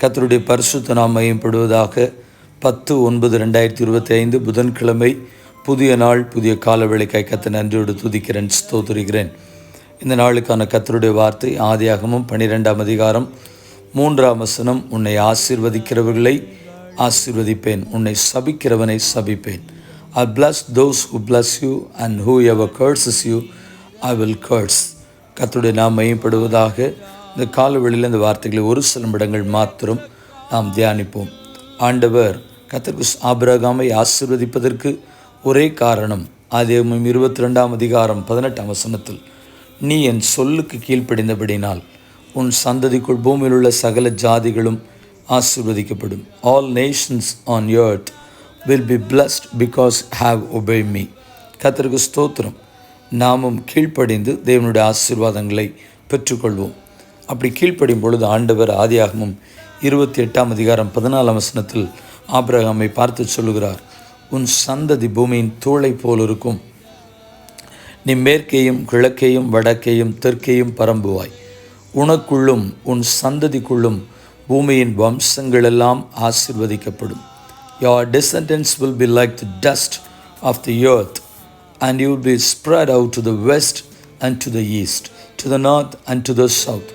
கர்த்தருடைய பரிசுத்த நாமம் மகிமைப்படுவதாக. 10/9/2025 புதன்கிழமை, புதிய நாள், புதிய கால வேளைக்காய் கர்த்தரை நன்றியோடு துதிக்கிறேன், ஸ்தோத்திரிக்கிறேன். இந்த நாளுக்கான கர்த்தருடைய வார்த்தை ஆதியாகமம் 12ஆம் அதிகாரம் 3ஆம் வசனம். உன்னை ஆசீர்வதிக்கிறவர்களை ஆசீர்வதிப்பேன், உன்னை சபிக்கிறவனை சபிப்பேன். I bless those who bless you and whoever curses you I will curse. கர்த்தருடைய நாமம் மகிமைப்படுவதாக. இந்த காலவெளியில் இந்த வார்த்தைகளை ஒரு சில நிமிடங்கள் மாத்திரம் நாம் தியானிப்போம். ஆண்டவர் கர்த்தருக்கு ஆபிரகாமை ஆசீர்வதிப்பதற்கு ஒரே காரணம், ஆதியாகமம் 22ஆம் அதிகாரம் 18ஆம் வசனத்தில், நீ என் சொல்லுக்கு கீழ்ப்படிந்தபடினால் உன் சந்ததிக்குள் பூமியில் உள்ள சகல ஜாதிகளும் ஆசீர்வதிக்கப்படும். All nations on earth will be blessed because have obeyed me. கர்த்தருக்கு ஸ்தோத்திரம். நாமும் கீழ்ப்படிந்து தேவனுடைய ஆசீர்வாதங்களை பெற்றுக்கொள்வோம். அப்படி கீழ்ப்படியும் பொழுது ஆண்டவர் ஆதியாகமம் 28ஆம் அதிகாரம் 14ஆம் வசனத்தில் ஆபிரகாமை பார்த்து சொல்லுகிறார், உன் சந்ததி பூமியின் தூளை போல் இருக்கும். நீ மேற்கேயும் கிழக்கேயும் வடக்கேயும் தெற்கேயும் பரம்புவாய். உனக்குள்ளும் உன் சந்ததிக்குள்ளும் பூமியின் வம்சங்களெல்லாம் ஆசீர்வதிக்கப்படும். Your descendants will be like the dust of the earth, and you will be spread out to the west and to the east, to the north and to the south.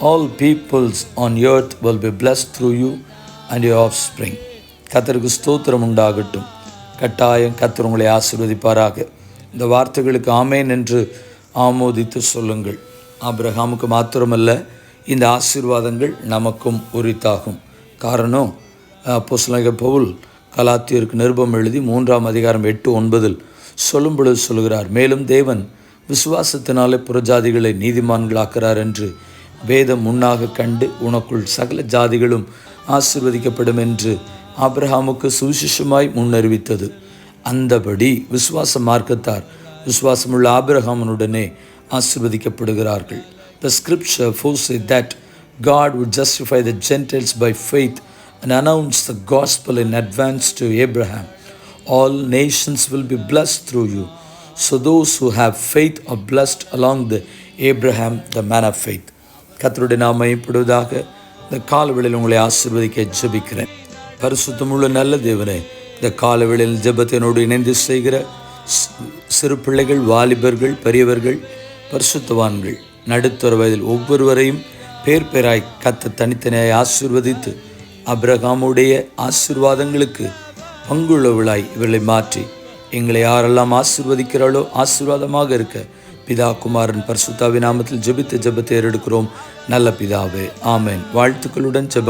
All peoples on earth will be blessed through you and your offspring. கர்த்தருக்கு ஸ்தோத்திரம் உண்டாகட்டும். கட்டாயம் கர்த்தர் உங்களை ஆசீர்வதிப்பாராக. இந்த வார்த்தைகளுக்கு ஆமேன் என்று ஆமோதித்து சொல்லுங்கள். ஆபிரகாமுக்கு மாத்திரமல்ல, இந்த ஆசீர்வாதங்கள் நமக்கும் உரித்தாகும். காரணம், அப்போஸ்தலனாகிய பவுல் கலாத்தியருக்கு நிருபம் எழுதி 3ஆம் அதிகாரம் 8-9 சொல்லும் பொழுது சொல்கிறார், மேலும் தேவன் விசுவாசத்தினாலே புறஜாதிகளை நீதிமான்களாக்கிறார் என்று வேதம் முன்னாக கண்டு உனக்குள் சகல ஜாதிகளும் ஆசீர்வதிக்கப்படும் என்று ஆபிரகாமுக்கு சுவிசேஷமாய் முன்னறிவித்தது. அந்தபடி விசுவாச மார்க்கத்தார் விசுவாசமுள்ள ஆபிரகாமனுடனே ஆசீர்வதிக்கப்படுகிறார்கள். The scripture foresaid that God would justify the Gentiles by faith and announce the gospel in advance to Abraham. All nations will be blessed through you. So those who have faith are blessed along the Abraham, the man of faith. கர்த்தருடைய நாமம் மகிமைப்படுவதாக. இந்த காலவேளையில் உங்களை ஆசீர்வதிக்க ஜெபிக்கிறேன். பரிசுத்தமுள்ள நல்ல தேவனே, இந்த காலவேளையில் ஜெபத்தினோடு இணைந்து செய்கிற சிறு பிள்ளைகள், வாலிபர்கள், பெரியவர்கள், பரிசுத்தவான்கள், நடுத்தர வயதில் ஒவ்வொருவரையும் பேர் பேராய் கர்த்தர் தனித்தனியாய் ஆசீர்வதித்து ஆபிரகாமுடைய ஆசீர்வாதங்களுக்கு பங்குள்ளவளாய் இவர்களை மாற்றி எங்களை யாரெல்லாம் ஆசீர்வதிக்கிறாளோ ஆசீர்வாதமாக இருக்க பிதா, குமாரன், பரிசுத்தாவின் நாமத்தில் ஜெபித்த ஜெபத்தை ஏறெடுக்கிறோம் நல்ல பிதாவே, ஆமென். வாழ்த்துக்களுடன் ஜெபம்.